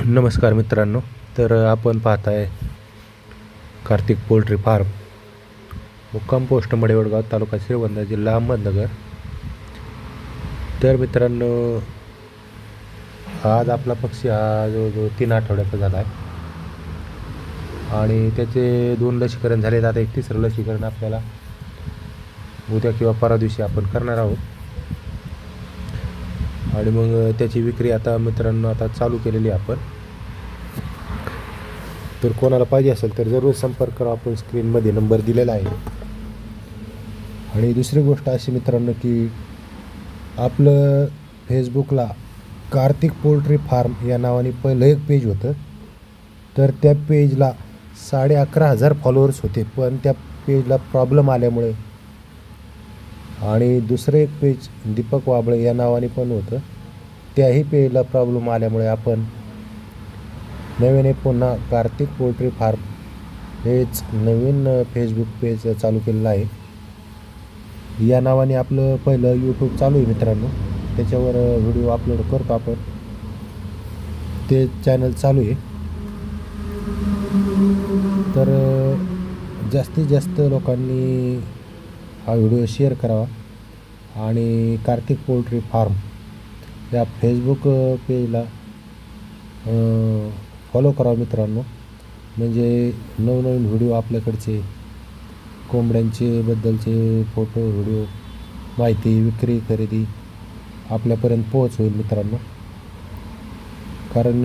नमस्कार मित्रांनो. तर आपण पाहताय कार्तिक पोल्ट्री फार्म, मुक्काम पोस्ट मडेवडगाव, तालुका श्रीगोंदा, जिल्हा अहमदनगर. तर मित्रांनो, आज आपला पक्षी हा जवळजवळ 3 आठवड्याचा झाला आहे आणि त्याचे 2 लसीकरण झाले. आता एक तिसरं लसीकरण आपल्याला उद्या किंवा परवा दिवशी आपण करणार आहोत आणि मग त्याची विक्री आता मित्रांनो आता चालू केलेली आहे आपण. तर कोणाला पाहिजे असेल तर जरूर संपर्क करा. आपण स्क्रीनमध्ये नंबर दिलेला आहे. आणि दुसरी गोष्ट अशी मित्रांनो की आपलं फेसबुकला कार्तिक पोल्ट्री फार्म या नावाने पहिलं एक पेज होतं. तर त्या पेजला 11,500 फॉलोअर्स होते, पण त्या पेजला प्रॉब्लेम आल्यामुळे, आणि दुसरं एक पेज दीपक वाबळे या नावाने पण होतं, त्याही पेजला प्रॉब्लेम आल्यामुळे आपण नव्याने पुन्हा कार्तिक पोल्ट्री फार्म हेच नवीन फेसबुक पेज चालू केलेलं आहे. या नावाने आपलं पहिलं यूट्यूब चालू आहे मित्रांनो. त्याच्यावर व्हिडिओ अपलोड करतो आपण, ते चॅनल चालू आहे. तर जास्तीत जास्त लोकांनी हा व्हिडिओ शेअर करावा आणि कार्तिक पोल्ट्री फार्म या फेसबुक पेजला फॉलो करा मित्रांनो. म्हणजे नवनवीन व्हिडिओ आपल्याकडचे कोंबड्यांचे बद्दलचे फोटो, व्हिडिओ, माहिती, विक्री, खरेदी आपल्यापर्यंत पोहोच होईल मित्रांनो. कारण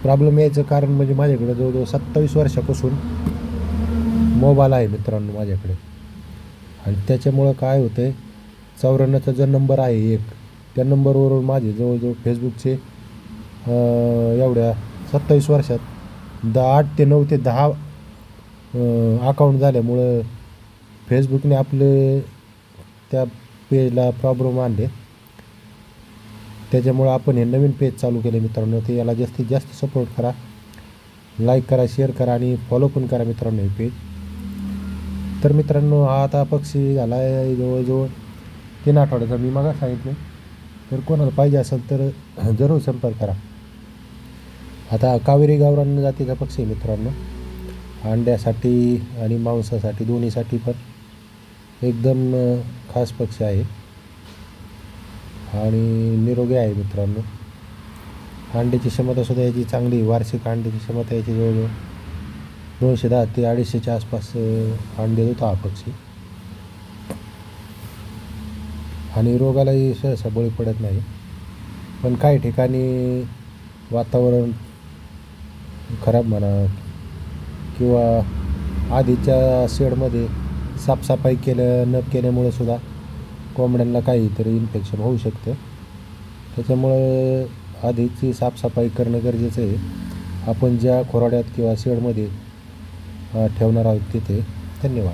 प्रॉब्लेम यायचं कारण म्हणजे माझ्याकडे जवळजवळ 27 वर्षापासून मोबाईल आहे मित्रांनो माझ्याकडे, आणि त्याच्यामुळं काय होतं आहे, 94चा जो नंबर आहे एक, त्या नंबरवरून माझे जवळजवळ फेसबुकचे एवढ्या 27 वर्षात 8 ते 9 ते 10 अकाउंट झाल्यामुळं फेसबुकने आपले त्या पेजला प्रॉब्लेम आणले. त्याच्यामुळं आपण हे नवीन पेज चालू केले मित्रांनो. ते याला जास्तीत जास्त सपोर्ट करा, लाईक करा, शेअर करा आणि फॉलो पण करा मित्रांनो हे पेज. तर मित्रांनो, हा आता पक्षी झाला आहे जवळजवळ 3 आठवड्याचा, मी मागं सांगितलं. तर कोणाला पाहिजे असेल तर जरूर संपर्क करा. आता कावेरी गावरान जातीचा पक्षी आहे मित्रांनो. अंड्यासाठी आणि मांसासाठी दोन्हीसाठी पण एकदम खास पक्षी आहे आणि निरोगी आहे मित्रांनो. अंड्याची क्षमतासुद्धा याची चांगली, वार्षिक अंड्याची क्षमता याची जवळजवळ 210 ते 250च्या आसपास अंडे देतो हा पक्षी. आणि रोगालाही सहसा बळी पडत नाही. पण काही ठिकाणी वातावरण खराब म्हणा किंवा आधीच्या शेडमध्ये साफसफाई न केल्यामुळे सुद्धा कोंबड्यांना काहीतरी इन्फेक्शन होऊ शकतं. त्याच्यामुळे आधीची साफसफाई करणं गरजेचं आहे. आपण ज्या खोराड्यात किंवा शेडमध्ये ठेवणार आहोत तिथे. धन्यवाद.